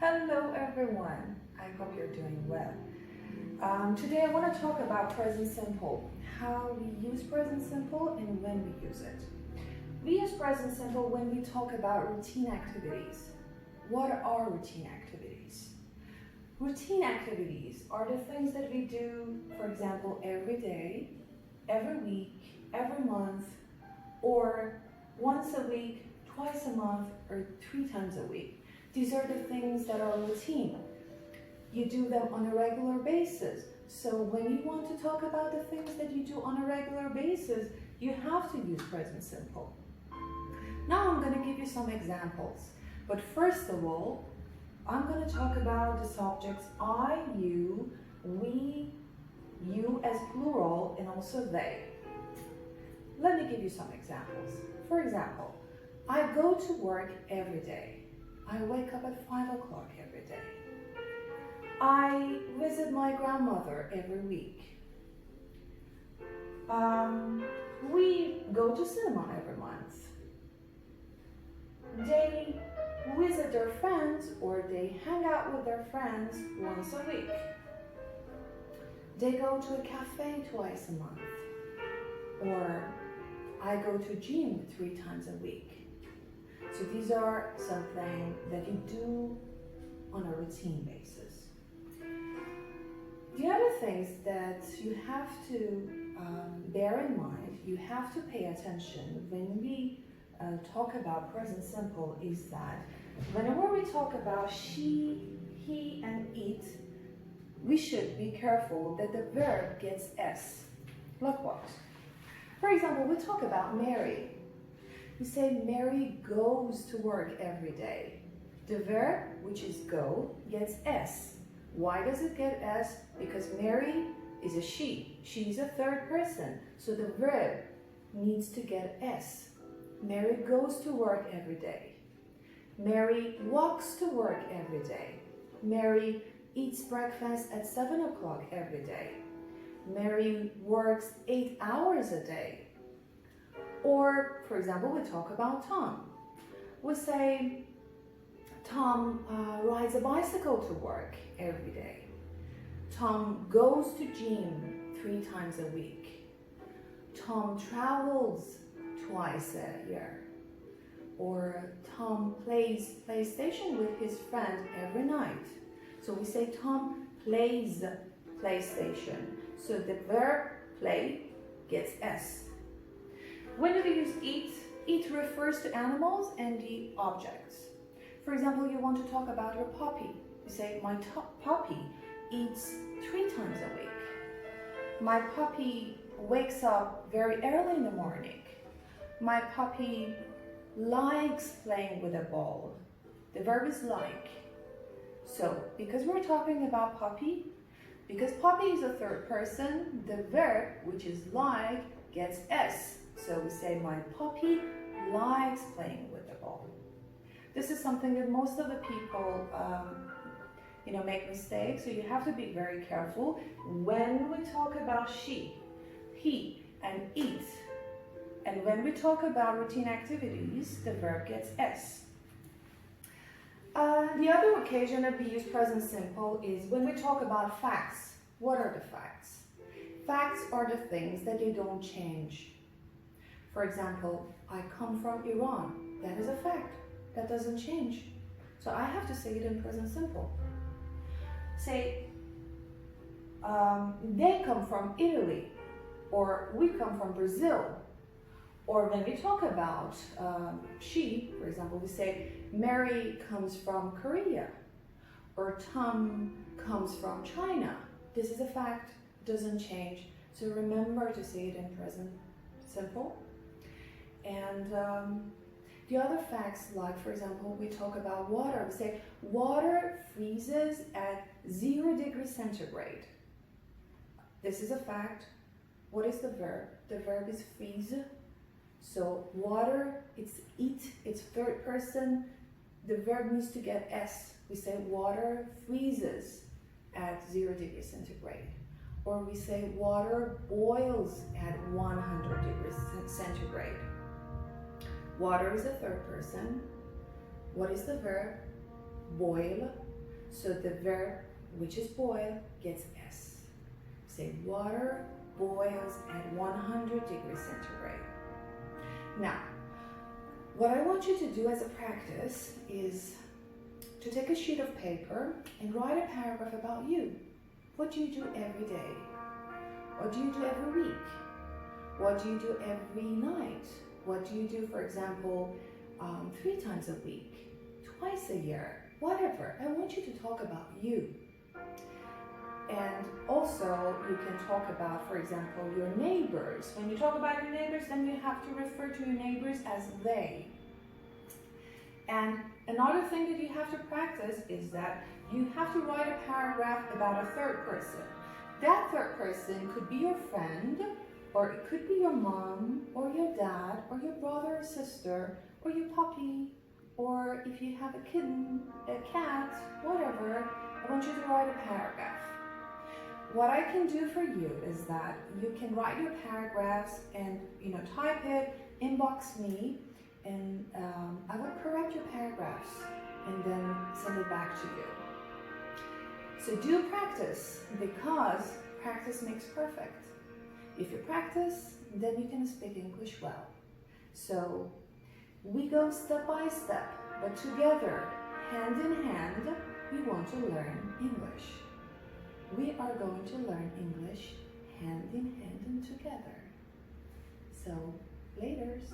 Hello everyone, I hope you're doing well. Today I want to talk about present simple, how we use present simple and when we use it. We use present simple when we talk about routine activities. What are routine activities? Routine activities are the things that we do, for example, every day, every week, every month, or once a week, twice a month, or 3 times a week. These are the things that are routine. You do them on a regular basis. So when you want to talk about the things that you do on a regular basis, you have to use present simple. Now I'm going to give you some examples. But first of all, I'm going to talk about the subjects I, you, we, you as plural, and also they. Let me give you some examples. For example, I go to work every day. I wake up at 5 o'clock every day. I visit my grandmother every week. We go to cinema every month. They visit their friends or they hang out with their friends once a week. They go to a cafe twice a month. Or I go to gym 3 times a week. So these are something that you do on a routine basis. The other things that you have to bear in mind, you have to pay attention when we talk about present simple is that whenever we talk about she, he, and it, we should be careful that the verb gets S. Like what? For example, we talk about Mary. We say Mary goes to work every day. The verb, which is go, gets S. Why does it get S? Because Mary is a she. She is a third person. So the verb needs to get S. Mary goes to work every day. Mary walks to work every day. Mary eats breakfast at 7 o'clock every day. Mary works 8 hours a day. Or, for example, we talk about Tom. We say, Tom rides a bicycle to work every day. Tom goes to gym 3 times a week. Tom travels twice a year. Or Tom plays PlayStation with his friend every night. So we say Tom plays PlayStation. So the verb play gets S. When do we use eat? Eat refers to animals and the objects. For example, you want to talk about your puppy. You say, my puppy eats 3 times a week. My puppy wakes up very early in the morning. My puppy likes playing with a ball. The verb is like. So, because we're talking about puppy, because puppy is a third person, the verb, which is like, gets S. So we say, my puppy likes playing with the ball. This is something that most of the people, make mistakes. So you have to be very careful when we talk about she, he, and it. And when we talk about routine activities, the verb gets S. The other occasion that we use present simple is when we talk about facts. What are the facts? Facts are the things that you don't change. For example, I come from Iran. That is a fact. That doesn't change. So I have to say it in present simple. Say, they come from Italy, or we come from Brazil. Or when we talk about she, for example, we say, Mary comes from Korea, or Tom comes from China. This is a fact, doesn't change. So remember to say it in present simple. And the other facts, like for example, we talk about water. We say water freezes at 0 degrees centigrade. This is a fact. What is the verb? The verb is freeze. So water, it's it, it's third person. The verb needs to get S. We say water freezes at 0 degrees centigrade. Or we say water boils at 100 degrees centigrade. Water is the third person. What is the verb? Boil. So the verb, which is boil, gets S. Say water boils at 100 degrees centigrade. Now, what I want you to do as a practice is to take a sheet of paper and write a paragraph about you. What do you do every day? What do you do every week? What do you do every night? What do you do, for example, 3 times a week, twice a year, whatever. I want you to talk about you. And also you can talk about, for example, your neighbors. When you talk about your neighbors, then you have to refer to your neighbors as they. And another thing that you have to practice is that you have to write a paragraph about a third person. That third person could be your friend, or it could be your mom, or your dad, or your brother or sister, or your puppy, or if you have a kitten, a cat, whatever. I want you to write a paragraph. What I can do for you is that you can write your paragraphs and type it, inbox me, and I will correct your paragraphs and then send it back to you. So do practice, because practice makes perfect. If you practice, then you can speak English well. So we go step by step, but together, hand in hand, we want to learn English. We are going to learn English hand in hand and together. So, laters.